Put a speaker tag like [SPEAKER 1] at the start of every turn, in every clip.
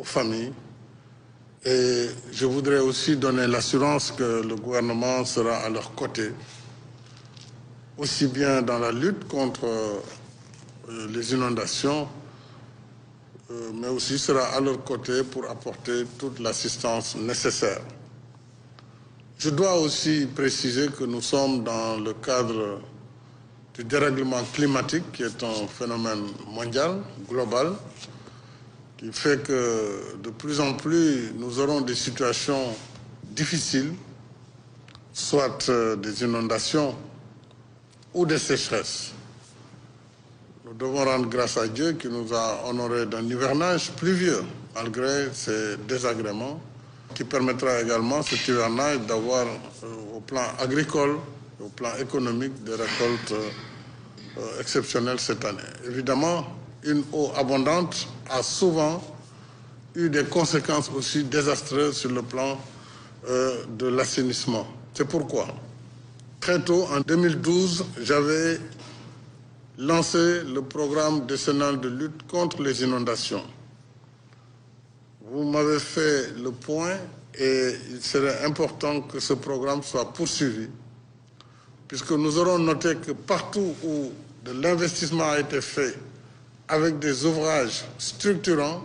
[SPEAKER 1] aux familles. Et je voudrais aussi donner l'assurance que le gouvernement sera à leur côté, aussi bien dans la lutte contre les inondations, mais aussi sera à leur côté pour apporter toute l'assistance nécessaire. Je dois aussi préciser que nous sommes dans le cadre du dérèglement climatique, qui est un phénomène mondial, global, qui fait que de plus en plus, nous aurons des situations difficiles, soit des inondations ou des sécheresses. Nous devons rendre grâce à Dieu qui nous a honorés d'un hivernage pluvieux, malgré ces désagréments, qui permettra également cet hivernage d'avoir, au plan agricole, au plan économique, des récoltes exceptionnelles cette année. Évidemment, une eau abondante a souvent eu des conséquences aussi désastreuses sur le plan de l'assainissement. C'est pourquoi, très tôt, en 2012, j'avais lancé le programme décennal de lutte contre les inondations. Vous m'avez fait le point et il serait important que ce programme soit poursuivi, puisque nous aurons noté que partout où de l'investissement a été fait avec des ouvrages structurants,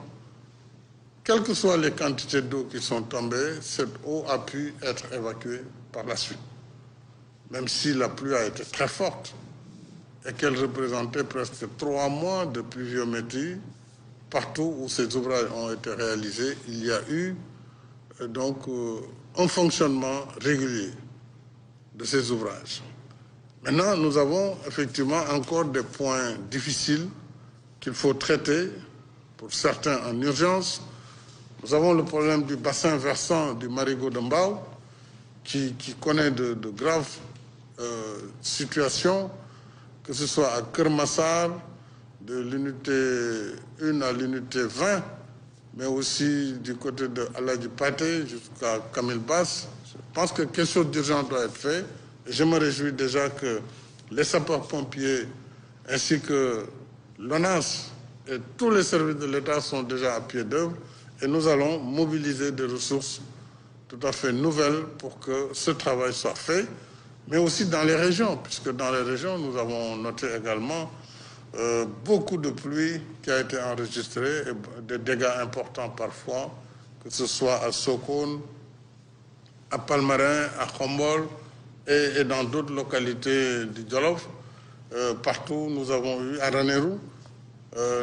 [SPEAKER 1] quelles que soient les quantités d'eau qui sont tombées, cette eau a pu être évacuée par la suite. Même si la pluie a été très forte et qu'elle représentait presque 3 mois de pluviométrie, partout où ces ouvrages ont été réalisés, il y a eu donc un fonctionnement régulier de ces ouvrages. Maintenant, nous avons effectivement encore des points difficiles qu'il faut traiter, pour certains en urgence. Nous avons le problème du bassin versant du marigot de Mbao, qui connaît de graves situations, que ce soit à Kermassar, de l'unité 1 à l'unité 20, mais aussi du côté de Aladji Paté jusqu'à Kamil Bass. Je pense que quelque chose d'urgent doit être fait. Et je me réjouis déjà que les sapeurs-pompiers ainsi que l'ONAS et tous les services de l'État sont déjà à pied d'œuvre et nous allons mobiliser des ressources tout à fait nouvelles pour que ce travail soit fait, mais aussi dans les régions, puisque dans les régions, nous avons noté également beaucoup de pluie qui a été enregistrée, et des dégâts importants parfois, que ce soit à Sokone, à Palmarin, à Khombol et dans d'autres localités du Djolof. Partout, nous avons eu, à Ranérou,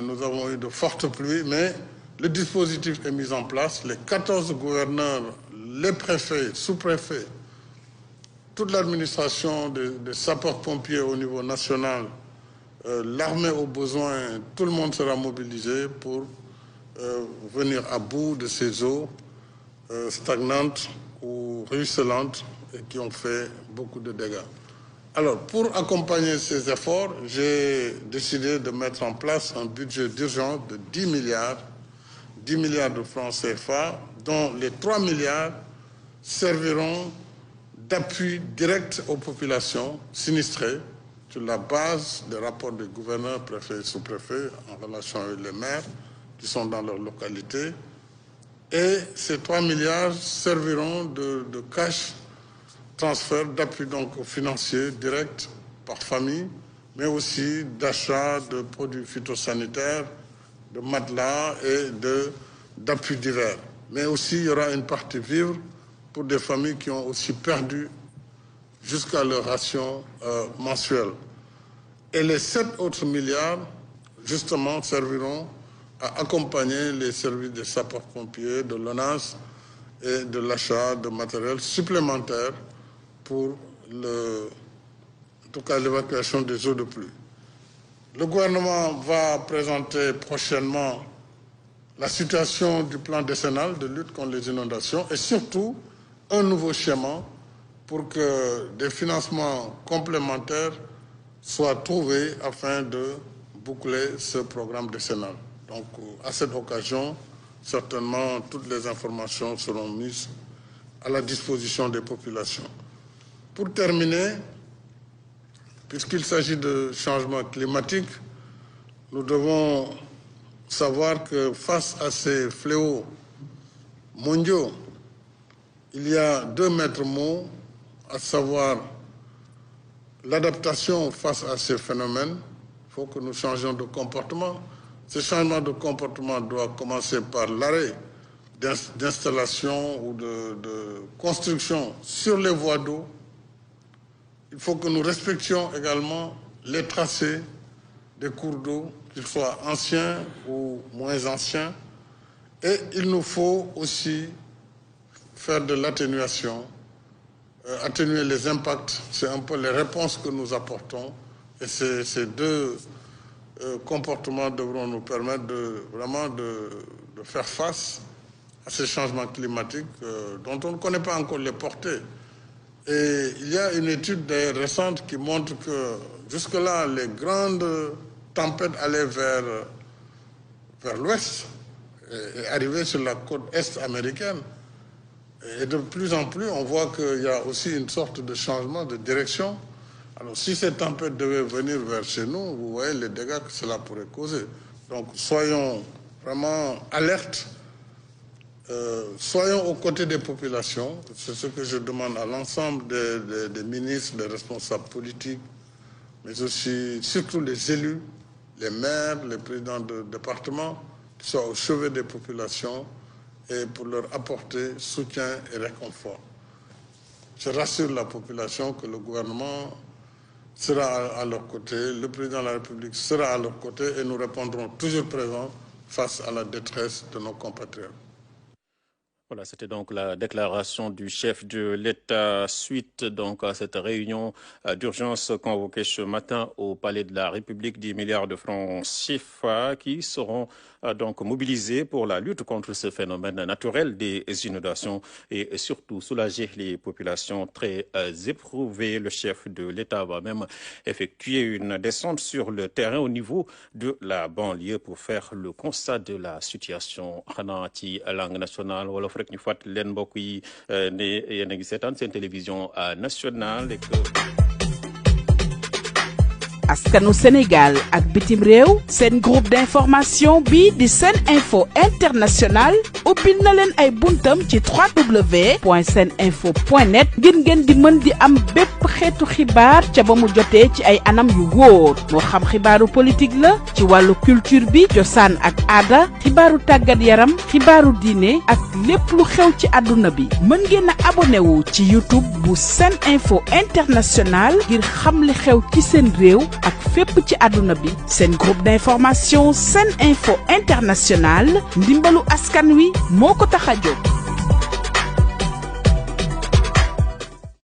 [SPEAKER 1] nous avons eu de fortes pluies, mais le dispositif est mis en place. Les 14 gouverneurs, les préfets, sous-préfets, toute l'administration des sapeurs-pompiers au niveau national, l'armée au besoin, tout le monde sera mobilisé pour venir à bout de ces eaux stagnantes ou ruisselantes et qui ont fait beaucoup de dégâts. Alors, pour accompagner ces efforts, j'ai décidé de mettre en place un budget d'urgence de 10 milliards de francs CFA, dont les 3 milliards serviront d'appui direct aux populations sinistrées sur la base des rapports des gouverneurs, préfets et sous-préfets en relation avec les maires qui sont dans leur localité. Et ces 3 milliards serviront de cash transfert d'appui donc financier direct par famille, mais aussi d'achat de produits phytosanitaires, de matelas et d'appui divers. Mais aussi, il y aura une partie vivre pour des familles qui ont aussi perdu jusqu'à leur ration mensuelle. Et les 7 autres milliards, justement, serviront à accompagner les services des sapeurs-pompiers, de l'ONAS et de l'achat de matériel supplémentaire pour en tout cas l'évacuation des eaux de pluie. Le gouvernement va présenter prochainement la situation du plan décennal de lutte contre les inondations et surtout un nouveau schéma pour que des financements complémentaires soient trouvés afin de boucler ce programme décennal. Donc, à cette occasion, certainement, toutes les informations seront mises à la disposition des populations. Pour terminer, puisqu'il s'agit de changement climatique, nous devons savoir que face à ces fléaux mondiaux, il y a deux maîtres mots, à savoir l'adaptation face à ces phénomènes. Il faut que nous changions de comportement. Ce changement de comportement doit commencer par l'arrêt d'installation ou de construction sur les voies d'eau. Il faut que nous respections également les tracés des cours d'eau, qu'ils soient anciens ou moins anciens. Et il nous faut aussi faire de l'atténuation, atténuer les impacts. C'est un peu les réponses que nous apportons. Et ces deux comportements devront nous permettre vraiment de faire face à ces changements climatiques dont on ne connaît pas encore les portées. Et il y a une étude récente qui montre que jusque-là, les grandes tempêtes allaient vers l'ouest et arrivaient sur la côte est américaine. Et de plus en plus, on voit qu'il y a aussi une sorte de changement de direction. Alors, si ces tempêtes devaient venir vers chez nous, vous voyez les dégâts que cela pourrait causer. Donc, soyons vraiment alertes. Soyons aux côtés des populations, c'est ce que je demande à l'ensemble des ministres, des responsables politiques, mais aussi surtout les élus, les maires, les présidents de départements, qui soient au chevet des populations et pour leur apporter soutien et réconfort. Je rassure la population que le gouvernement sera à leur côté, le président de la République sera à leur côté et nous répondrons toujours présents face à la détresse de nos compatriotes.
[SPEAKER 2] Voilà, c'était donc la déclaration du chef de l'État suite donc à cette réunion d'urgence convoquée ce matin au Palais de la République. 10 milliards de francs CFA qui seront donc mobilisés pour la lutte contre ce phénomène naturel des inondations et surtout soulager les populations très éprouvées. Le chef de l'État va même effectuer une descente sur le terrain au niveau de la banlieue pour faire le constat de la situation xanaa ci langue nationale wolof rek ñu fàttali leen mbokk yi ne yéen a ngi seetaan seen télévision nationale et que
[SPEAKER 3] askanu Sénégal ak bitim réew seen groupe d'information bi di Sen Info International ubbil na leen ay buntam ci www.seninfo.net ngir ngeen di mën di am bépp xeetu xibaar ca ba mu jotee ci ay anam yu wóor moo xam xibaaru politique la ci wàllu culture bi cosaan ak aada xibaaru tàggat yaram xibaaru diine ak lépp lu xew ci àdduna bi mën ngeen a abonné wu ci YouTube bu Sen Info International ngir xam li xew ci seen réew ak fépp ci àdduna bi seen groupe d'information Sen Info International ndimbalu askan wi moo ko tax a jóg